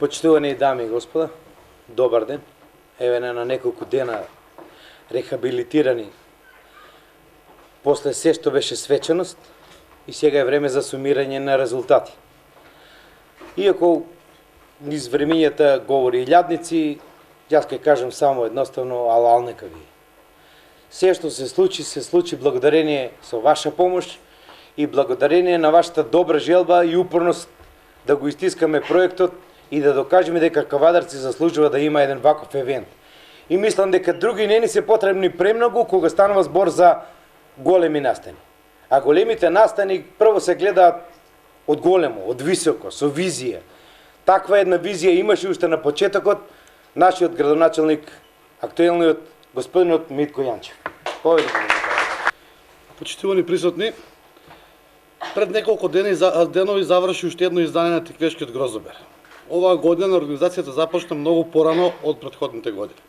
Почитувани дами и господа, добар ден. Еве на неколку дена рехабилитирани после се што беше свеченост и сега е време за сумирање на резултати. Иако низ времењата говори и лјадници, јас ќе кажам само едноставно алал нека ви. Се што се случи благодарение со ваша помош и благодарение на вашата добра желба и упорност да го истискаме проектот и да докажеме дека Кавадарци заслужува да има еден ваков евент. И мислам дека други не ни се потребни премногу кога станува збор за големи настани. А големите настани прво се гледаат од големо, од високо, со визија. Таква една визија имаше уште на почетокот нашиот градоначелник, актуелниот господинот Митко Јанчев. Почитувани присутни, пред неколку денови заврши уште едно издание на Тиквешкиот грозобер. Оваа година организацијата започна многу порано од претходните години.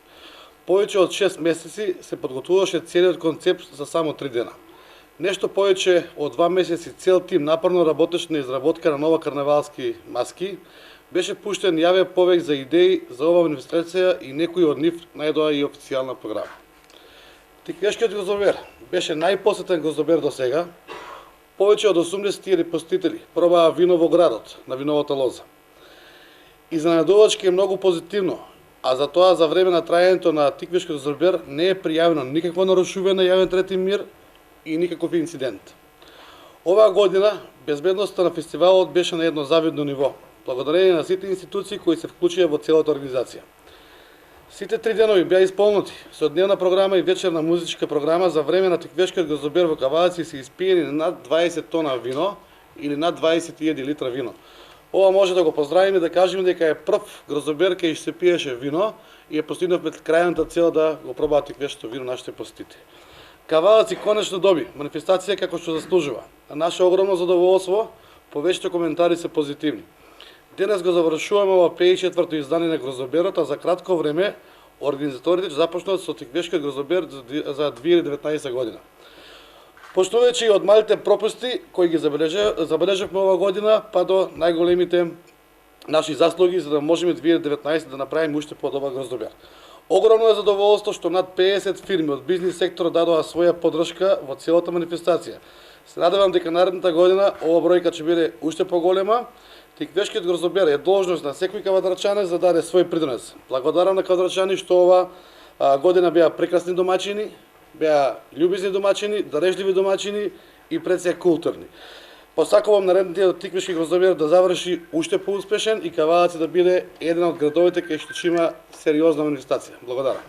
Повеќе од 6 месеци се подготвуваше целиот концепт за само 3 дена. Нешто повеќе од 2 месеци цел тим напорно работеше на изработка на нова карнавалски маски. Беше пуштен јавен повеќе за идеи за оваа манифестација и некои од нив најдоа и официјална програма. Тиквешкиот грозобер беше најпосетен грозобер до сега. Повеќе од 80 посетители пробаа вино во градот на виновата лоза. Изненадувачки е многу позитивно, а за тоа за време на трајањето на Тиквешкиот грозобер не е пријавено никакво нарушување на јавен ред и мир и никаков инцидент. Оваа година безбедноста на фестивалот беше на едно завидно ниво, благодарение на сите институции кои се вклучија во целата организација. Сите 3 денови беа исполнети со дневна програма и вечерна музичка програма. За време на Тиквешкиот грозобер во Кавадарци се испиени над 20 тона вино или над 21 литра вино. Ова може да го поздравиме и да кажеме дека е прв грозобер кај што се пиеше вино и постигнавме крајната цел да го пробаат тиквешкото вино нашите посетители. Кавадарци конечно доби манифестација како што заслужува. На наше огромно задоволство, повеќето коментари се позитивни. Денес го завршуваме ова 54-то издание на грозоберот, а за кратко време организаторите ќе започнат со Тиквешкиот грозобер за 2019 година. Почнувајќи од малите пропусти кои ги забележавме оваа година, па до најголемите наши заслуги за да можеме 2019 да направиме уште подобар грозобер. Огромно е задоволство што над 50 фирми од бизнис секторот дадоа своја поддршка во целата манифестација. Се надевам дека наредната година ова бројка ќе биде уште поголема. Тиквешкиот грозобер е должност на секој кавадарчанец да даде свој принос. Благодарам на кавадарчани што ова година беа прекрасни домаќини, беа љубезни домаќини, дарежливи домаќини и пред се културни. Посакувам наредниот Тиквешки грозобер да заврши уште поуспешен и Кавадарци да биде еден од градовите кај што ќе има сериозна манифестација. Благодарам.